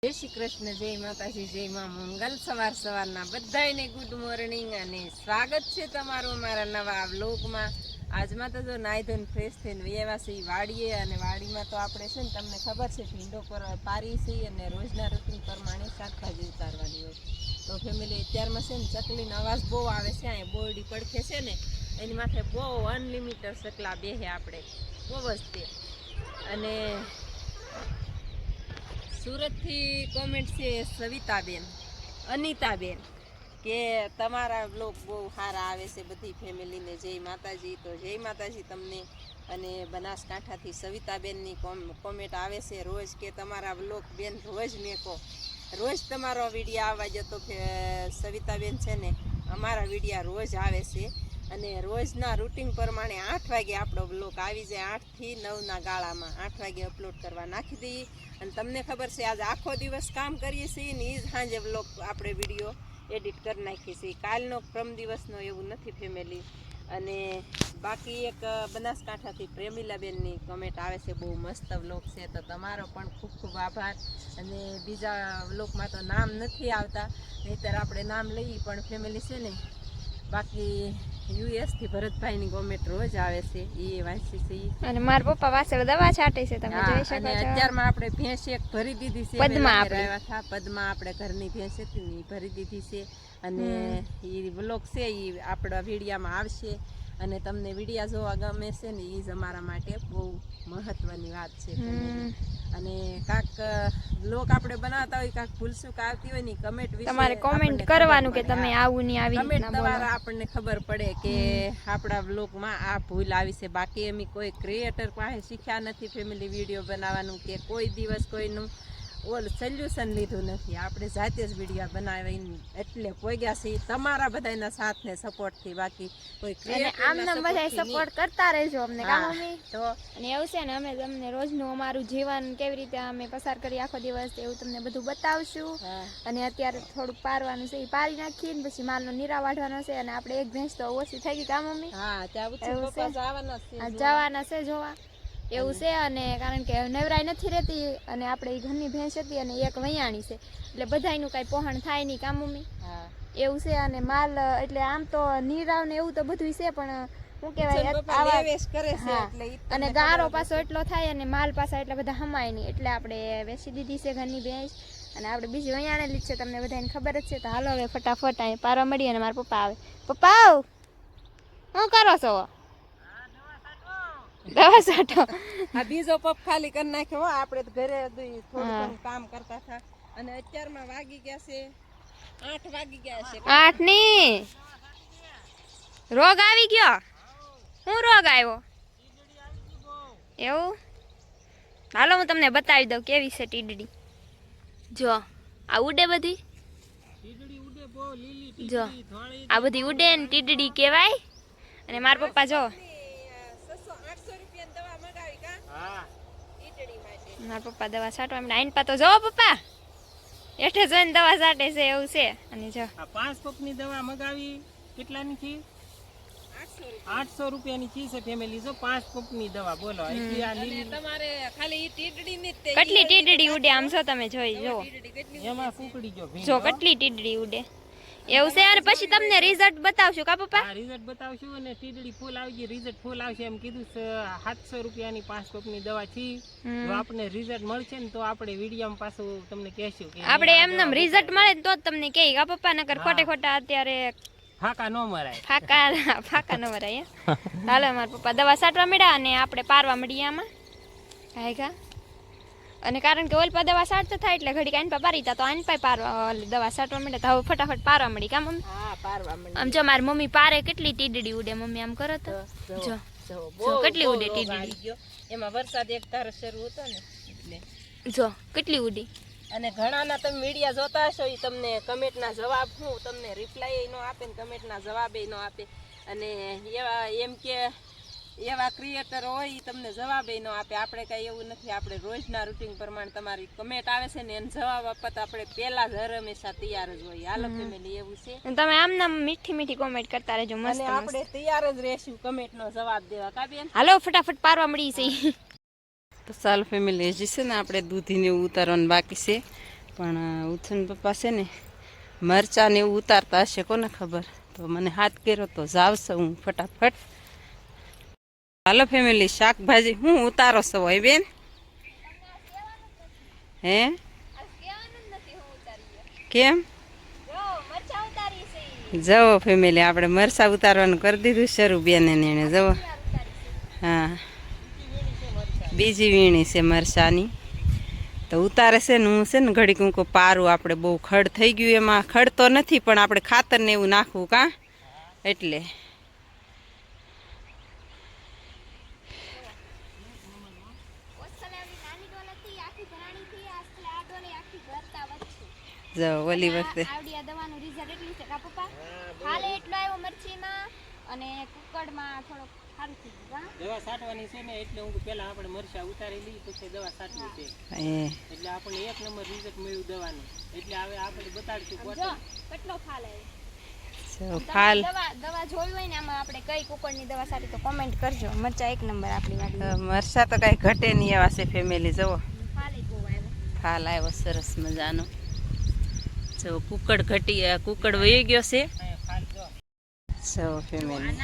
જય શ્રી કૃષ્ણ, જય માતાજી, જય મા મંગલ। સવારના બધાને ગુડ મોર્નિંગ અને સ્વાગત છે તમારું મારા નવા વ્લોગમાં। આજમાં તો જો નાઈ ધોઈને ફ્રેશ થઈને વ્યવા છે વાડીએ, અને વાડીમાં તો આપણે છે ને તમને ખબર છે ભીંડો પર પારી છે અને રોજના રૂટીન પ્રમાણે શાકભાજી ઉતારવાની હોય। તો ફેમિલી અત્યારમાં છે ને ચકલીનો અવાજ બહુ આવે છે, અહીંયા બોરડી પડખે છે ને એની માથે બહુ અનલિમિટેડ ચકલા બેહે, આપણે બહુ જ તે। અને સુરતથી કોમેન્ટ છે સવિતાબેન, અનિતાબેન કે તમારા બ્લોગ બહુ સારા આવે છે બધી ફેમિલીને, જય માતાજી। તો જય માતાજી તમને। અને બનાસકાંઠાથી સવિતાબેનની કોમેન્ટ આવે છે રોજ કે તમારા બ્લોગ બેન રોજ મેકો, રોજ તમારો વિડીયો આવવા જતો। સવિતાબેન છે ને અમારા વિડીયા રોજ આવે છે, અને રોજના રૂટીન પ્રમાણે 8 વાગે આપણો બ્લોગ આવી જાય। 8 થી 9ના ગાળામાં 8 વાગે અપલોડ કરવા નાખી દઈએ। અને તમને ખબર છે આજે આખો દિવસ કામ કરીએ છીએ ને એ જ સાંજે બ્લોગ આપણે વિડીયો એડિટ કરી નાખીએ છીએ, કાલનો પ્રમ દિવસનો એવું નથી ફેમિલી। અને બાકી એક બનાસકાંઠાથી પ્રેમિલાબેનની કમેન્ટ આવે છે, બહુ મસ્ત બ્લોગ છે, તો તમારો પણ ખૂબ ખૂબ આભાર। અને બીજા બ્લોગમાં તો નામ નથી આવતા, નહીંતર આપણે નામ લઈએ, પણ ફેમિલી છે ને બાકી યુએસથી ભરતભાઈની કોમેન્ટ રોજ આવે છે, એ વાંચી છે। અને મારા પપ્પા વાસળ દવા છાંટે છે, તમે જોઈ શકો છો। અત્યારમાં આપણે ભેંસ એક ભરી દીધી છે, પદ્મા આપણે ઘરની ભેંસ હતી ને ભરી દીધી છે, અને એ બ્લોગ છે એ આપણા વિડીયામાં આવશે। અને તમને વિડીયા જોવા ગમે છે ને એ જ અમારા માટે બહુ મહત્વની વાત છે। અને કાંક બ્લોગ આપણે બનાવતા હોય, કાંક ભૂલસુક આવતી હોય ને કમેન્ટ વિશે તમારે કોમેન્ટ કરવાનું કે તમે આવું નહીં આવી કમેન્ટ દ્વારા આપણને ખબર પડે કે આપણા બ્લોગમાં આ ભૂલ આવી છે। બાકી એમ કોઈ ક્રિએટર પાસે શીખ્યા નથી ફેમિલી વિડીયો બનાવવાનું, કે કોઈ દિવસ કોઈનું સોલ્યુશન લીધું નથી, આપણે જાતે જ વિડીયો બનાવીને એટલે પોગ્યા છીએ તમારા બધાના સાથ ને સપોર્ટ થી। બાકી કોઈ ક્રિએટર આમને બધા સપોર્ટ કરતા રહેજો અમને, કામ મમ્મી। તો અને એવું છે ને અમે તમને રોજનું અમારું જીવન કેવી રીતે અમે પસાર કરી આખો દિવસ એવું તમને બધું બતાવશું। અને અત્યારે થોડુંક પારવાનું છે, પારી નાખીએ ને પછી માલનો નીરા વાઢવાનો છે, અને આપણે એક ભેંસ તો ઓછી થઈ ગઈ, કામ મમ્મી? હા, જવાના છે જોવા એવું છે। અને કારણ કે નવરાઈ નથી રહેતી, અને આપણે ઘરની ભેંસ હતી અને એક વૈયાણી છે, એટલે બધાયનું કાંઈ પોહણ થાય નહીં, કામ મમ્મી? એવું છે। અને માલ એટલે આમ તો નીરાવ ને એવું તો બધું છે, પણ શું કહેવાય અને ગારો પાછો એટલો થાય અને માલ પાછા એટલા બધા હમાય નહીં, એટલે આપણે વેચી દીધી છે ઘરની ભેંસ, અને આપણે બીજી વૈયાણેલી જ છે, તમને બધાને ખબર જ છે। તો હાલો હવે ફટાફટ અહીં પારવા મળીએ, અને મારા પપ્પા આવે। પપ્પા શું કરો છો? દવા છાંટો। આ બીજો પપ ખાલી કરી નાખ્યો, આપણે ઘરે થોડું કામ કરતા હતા, અને અત્યારમાં વાગી ગયા છે 8 વાગી ગયા છે। 8 ની રોગ આવી ગયો? શું રોગ આવ્યો એવું? હાલો હું તમને બતાવી દઉં કેવી છે ટીડડી। જો આ ઉડે બધી, જો આ બધી ઉડે ને ટીડડી કહેવાય। અને મારા પપ્પા જો મારા પપ્પા દવા છાંટવા એમને આઈન પા તો જો પપ્પા એઠે જોઈને દવા છાંટે છે, એવું છે। અને જો 5 પપની દવા મગાવી, કેટલાની છે? 800 રૂપિયાની ચી છે ફેમિલી। જો 5 પપની દવા બોલો, તમારે ખાલી ટીડડી ની કેટલી ટીડડી ઉડે આમ છો તમે જોઈ જો, એમાં ફૂકડી જો કેટલી ટીડડી ઉડે એવું છે। અને પછી તમને રિઝલ્ટ બતાવશું, કા પપ્પા? હા, રિઝલ્ટ બતાવશું, અને ટીડડી ફૂલ આવી ગઈ, રિઝલ્ટ ફૂલ આવશે એમ કીધું છે। 700 રૂપિયાની 5 પપની દવા છે, જો આપણે રિઝલ્ટ મળશે ને તો આપણે વિડીયોમાં પાછું તમને કહેશું કે આપણે એમને રિઝલ્ટ મળે તો જ તમને કહે, કા પપ્પા? નકર ખોટે ખોટા અત્યારે ફાકા ન મરાય, ફાકા ન મરાય। હાલો મારા પપ્પા દવા છાંટવા મળ્યા, અને આપણે પારવા મળીએ આમાં હાયગા। અને કારણ કે ઓલ પર દવા છાંટતા થાય એટલે ઘડી આઈન પા પારી તા, તો આઈન પા પારવા દવા છાંટવા મળે, તો હવે ફટાફટ પારવા મળી, કા મમ્મી? હા, પારવા મળી। આમ જો મારી મમ્મી પારે કેટલી ટીડડી ઉડે, મમ્મી આમ કરો તો જો કેટલી ઉડે ટીડડી। એમાં વરસાદ એક ધારો શરૂ હતો ને એટલે જો કેટલી ઉડી। અને ઘણાના તમે મીડિયા જોતા હશો, એ તમને કમેન્ટના જવાબ હું તમને રિપ્લાય ન આપે ને કમેન્ટના જવાબ ન આપે, અને એવા એમ કે એવા ક્રિએટર હોય એ તમને જવાબ ન આપે। આપણે કાંઈ એવું નથી, આપણે રોજના રૂટીન પ્રમાણે તમારી કમેન્ટ આવે છે ને એને જવાબ આપવા તો આપણે પહેલા જ હંમેશા તૈયાર જ હોય। હાલો ફેમિલી એવું છે, તમે આમ નામ મીઠી મીઠી કોમેન્ટ કરતા રહેજો, મસ્ત આપણે તૈયાર જ રહેશું કમેન્ટનો જવાબ દેવા, કા બેન? હાલો ફટાફટ પારવા મળી છે। તો ચાલ ફેમિલી, હજી છે ને આપણે દૂધીને ઉતારવાનું બાકી છે, પણ ઉથન પપ્પા છે ને મરચાં ને એવું ઉતારતા હશે, કોને ખબર. તો મને હાથ કર્યો તો જાવશે હું ફટાફટ. હાલો ફેમિલી, શાકભાજી હું ઉતારો છો હોય બેન? હે કેમ? જવો ફેમિલી, આપણે મરચા ઉતારવાનું કરી દીધું શરૂ બેન એને. જવો, હા બીજી વીણી છે મરચાની. તો ઉતારે છે ને હું છે ને ઘડીક હું પારું, આપણે બહુ ખડ થઈ ગયું, એમાં ખડ તો નથી પણ આપણે ખાતર ને એવું નાખવું કાં એટલે. જો ઓલી વખતે દવા છાંટવાની છે ને એટલે હું પેલા આપણે મરચા ઉતારી લઈ પછી દવા છાંટવી છે, એટલે આપણે 1 નંબર રિઝલ્ટ મળ્યું દવાનું. એટલે હવે આપણે બતાડશું કેટલો ફાલ ફાલ. દવા જોઈ હોય ને આમાં આપણે કઈ કુકડની દવા સારી તો કોમેન્ટ કરજો. મરચા 1 નંબર આપણી વાડી. મરચા તો કઈ ઘટે નહીં એવા છે ફેમિલી. જવો ફાલ બહુ આવ્યો, ફાલ આવ્યો સરસ મજાનો. જો કુકડ ઘટી, કુકડ વહી ગયો છે. જો ફેમિલી,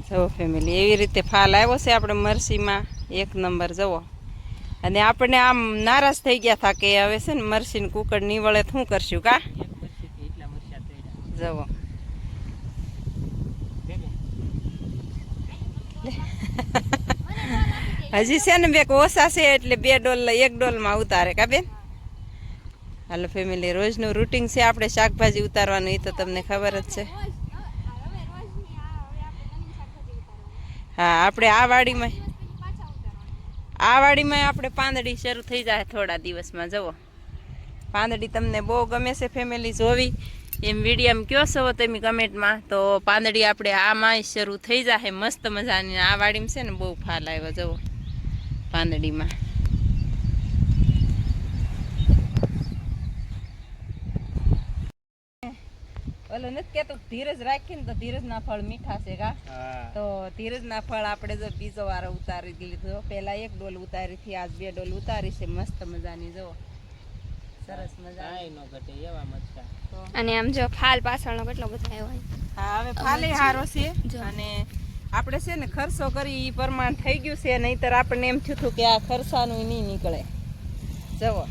જો ફેમિલી એવી રીતે ફાલ આવ્યો છે આપણે મરસીમાં 1 નંબર. જવો, અને આપણે આમ નારાજ થઈ ગયા હતા કે હવે છે ને મરસીને કુકડ નહીં વળે શું કરશું કા. જવો હજી છે ને 2 ઓછા છે એટલે 2 ડોલ 1 ડોલમાં ઉતારે કા બેન. હાલો ફેમિલી, રોજનું રૂટિન છે આપણે શાકભાજી ઉતારવાનું, એ તો તમને ખબર જ છે. હા, આપણે આ વાડીમાં આપણે પાંદડી શરૂ થઈ જાય થોડા દિવસમાં. જવો પાંદડી તમને બહુ ગમે છે ફેમિલી જોવી, એમ વિડીયોમાં કયો છો તમે કમેન્ટમાં. તો પાંદડી આપણે આમાં શરૂ થઈ જાય મસ્ત મજાની. આ વાડીમાં છે ને બહુ ફાલ આવ્યો. જવો પાંદડીમાં. ઓલો નથી કેતો ધીરજ રાખીને તો ધીરજના ફળ મીઠા છે કા. તો ધીરજના ફળ આપણે જો બીજો વારો ઉતારી લીધો. પેલા 1 ડોલ ઉતારી થી, આજ 2 ડોલ ઉતારી છે મસ્ત મજાની. જો સરસ મજા એવા મરચા. અને આમ જો ફાલ પાછળનો કેટલો બધો આવ્યો. હા, હવે ફાલે હારો છે. અને આપણે છે ને ખર્ચો કરી એ પ્રમાણ થઈ ગયું છે, નહીતર આપણને એમ થયું કે આ ખર્ચાનું નહીં નીકળે. જવો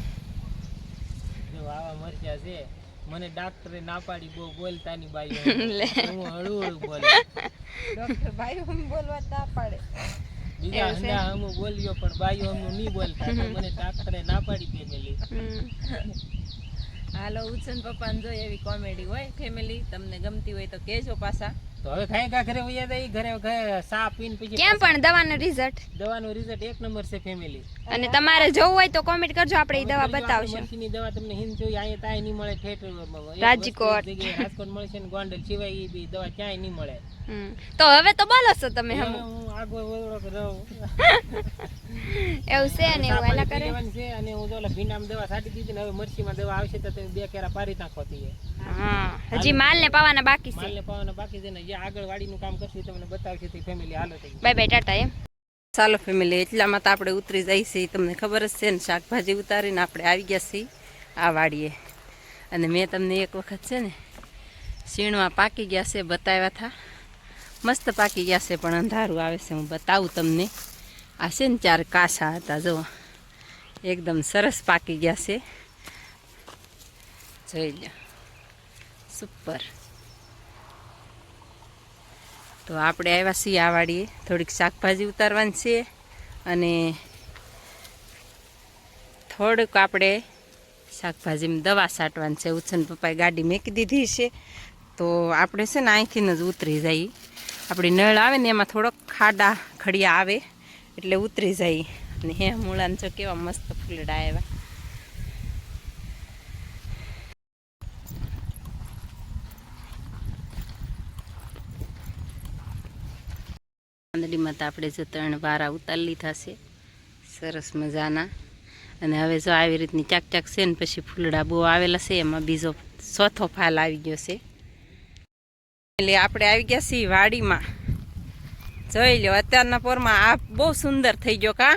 આવા મરચા છે. મને ડાક્ટરે ના પાડી બહુ બોલતાની બાઈ, હું હળું બોલે. ડોક્ટર બાઈઓ બોલવા ના પાડે. બીજા હંડા હું બોલ્યો પણ બાઈઓ હું નહીં બોલતા, તો મને ડાક્ટરે ના પાડી ફેમિલી. હાલો ઉછન પપ્પાને જો એવી કોમેડી હોય ફેમિલી, તમને ગમતી હોય તો કહેજો પાછા. તો હવે ખાઈ કા ઘરે વયા જાય, ઘરે સા પીને પછી કેમ પણ દવાનું રિઝલ્ટ 1 નંબર છે ફેમિલી. અને તમારે જોવું હોય તો કોમેન્ટ કરજો, આપણે ઈ દવા બતાવશું. મરચીની દવા તમને હિન જોઈ અહીંયા તાય નહીં મળે, ઠેઠ રાજકોટ મળશે ને ગોંડલ સિવાય એ બી દવા ક્યાંય નહીં મળે. તો હવે તો બોલો છો તમે. હું આગળ વળો રહું એવું છે ને એવું એના કરે છે. અને હું જો ભીંડામાં દવા છાંટી દીધી ને હવે મરચીમાં દવા આવશે તો તમે 2 કેરા પારી નાખો તી. હા, હજી માલને પાવાના બાકી છે. માલને પાવાના બાકી છે ને જે આગળ વાડીનું કામ કરશું તમને બતાવશે તે ફેમિલી. હાલો થઈ બાય બાય, ટાટા. એમ ચાલો ફેમિલી, એટલામાં તો આપણે ઉતરી જાય છે, તમને ખબર જ છે ને. શાકભાજી ઉતારીને આપણે આવી ગયા છીએ આ વાડીએ. અને મેં તમને એક વખત છે ને શીણવા પાકી ગયા છે બતાવ્યા હતા, મસ્ત પાકી ગયા છે પણ અંધારું આવે છે. હું બતાવું તમને. આ છે ને 4 કાસા હતા, જુઓ એકદમ સરસ પાકી ગયા છે. જોઈ લો, સુપર. તો આપણે આવ્યા છીએ આ વાડીએ, થોડીક શાકભાજી ઉતારવાની છે અને થોડુંક આપણે શાકભાજીમાં દવા છાંટવાની છે. ઉછન પપ્પાએ ગાડી મૂકી દીધી છે, તો આપણે છે ને અહીંથી જ ઉતરી જઈએ. આપણી નળ આવે ને એમાં થોડોક ખાડા ખડિયા આવે એટલે ઉતરી જાય. અને હે મૂળાને જો કેવા મસ્ત ફૂલડા આવ્યા. પાંદડીમાં તો આપણે જો 3 વારા ઉતારી લીધા છે સરસ મજાના. અને હવે જો આવી રીતની ચાક ચાક છે ને પછી ફૂલડા બહુ આવેલા છે, એમાં બીજો 4થો ફાલ આવી ગયો છે. એટલે આપણે આવી ગયા છીએ વાડીમાં. જોઈ લો અત્યારના પોરમાં આ બહુ સુંદર થઈ ગયો કા.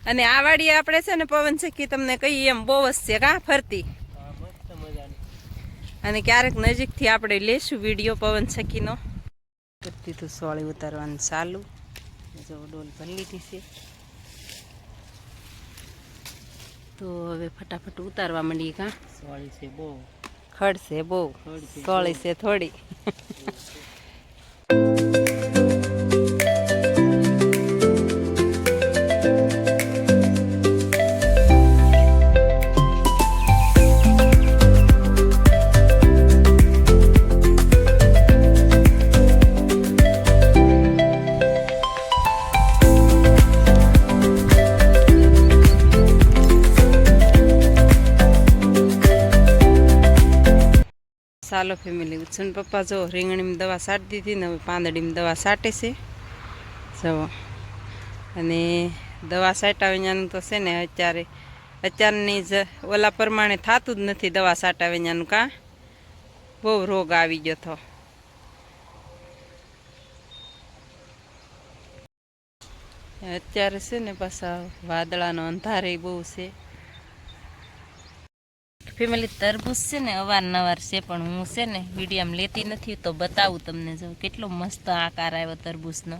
અને આ વાડી આપણે છે ને પવન સખી તમને કહી એમ બહુ જ છે કા ફરતી. હા, મસ્ત મજાની. અને ક્યારેક નજીકથી આપણે લેશું વિડીયો પવન સખીનો. કરતી તો સોળી ઉતારવાનું ચાલુ. જો ડોલ ભરી લીધી છે તો હવે ફટાફટ ઉતારવા માંડીએ કા. સોળી છે બહુ, ખડ છે બહુ, સોળી છે થોડી. ચાલો ફેમિલી, ઉછન પપ્પા જો રીંગણીમાં દવા છાંટી દીધી ને હવે પાંદડીમાં દવા છાંટે છે જો. અને દવા છાંટાવીને તો છે ને અત્યારની જ ઓલા પ્રમાણે થતું જ નથી દવા છાંટાવીને કાં બહુ રોગ આવી ગયો હતો. અત્યારે છે ને પાછા વાદળાનો અંધારે બહુ છે. ફેમિલી તરબૂચ છે ને અવારનવાર છે પણ હું છે ને વિડીયામાં લેતી નથી તો બતાવું તમને. જો કેટલો મસ્ત આકાર આવ્યો તરબૂચનો.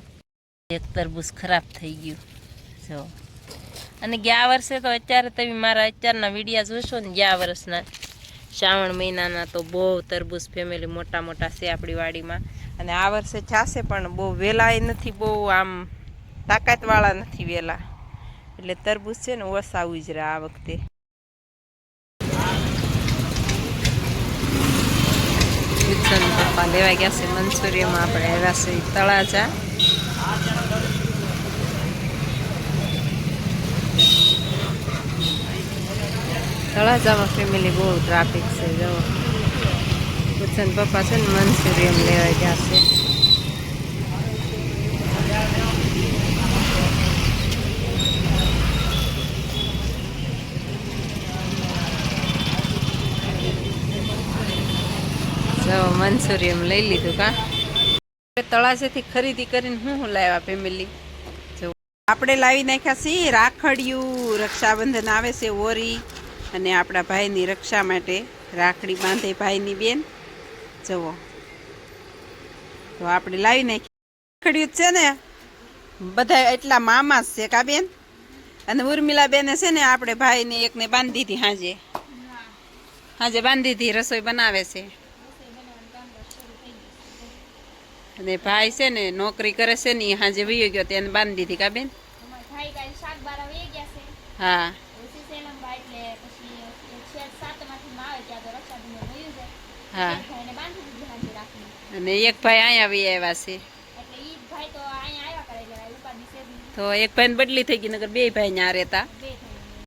એક તરબૂચ ખરાબ થઈ ગયું જો. અને ગયા વર્ષે તો અત્યારે તમે મારા અત્યારના વિડીયા જોશો ને ગયા વર્ષના શ્રાવણ મહિનાના તો બહુ તરબૂચ ફેમિલી મોટા મોટા છે આપણી વાડીમાં. અને આ વર્ષે છાશે પણ બહુ વેલાય નથી, બહુ આમ તાકાતવાળા નથી વેલા, એટલે તરબૂચ છે ને ઓછા ઉજરા આ વખતે. પપ્પા લેવા ગયા છે મંચુરિયમાં, આપણે આવ્યા છે તળાજા. તળાજામાં ફેમિલી બહુ ટ્રાફિક છે જો. ઉછન પપ્પા છે ને મંચુરિયમ લેવા ગયા છે. મંચુરિયમ લઈ લીધું કા. તળાજેથી ખરીદી કરીને હું લાવ્યા ફેમિલી જો. આપણે લાવી નાખ્યા છીએ રાખડિયું. રક્ષાબંધન આવે છે ઓરી, અને આપણા ભાઈની રક્ષા માટે રાખડી બાંધે ભાઈની બેન જુઓ. તો આપણે લાવી નાખી રાખડિયું છે ને બધા એટલા મામા જ છે કા બેન. અને ઉર્મિલા બેને છે ને આપણે ભાઈને એકને બાંધી દીધી, હાજે બાંધી દીધી, રસોઈ બનાવે છે. અને ભાઈ છે ને નોકરી કરે છે ને હાજે વયો ગયો તેને બાંધી દીધી કા બેન. હા હા. અને એક ભાઈ અહીંયા આવી આવ્યા છે તો એક ભાઈ બદલી થઈ ગઈ, નગર બે ભાઈ ત્યાં રહેતા.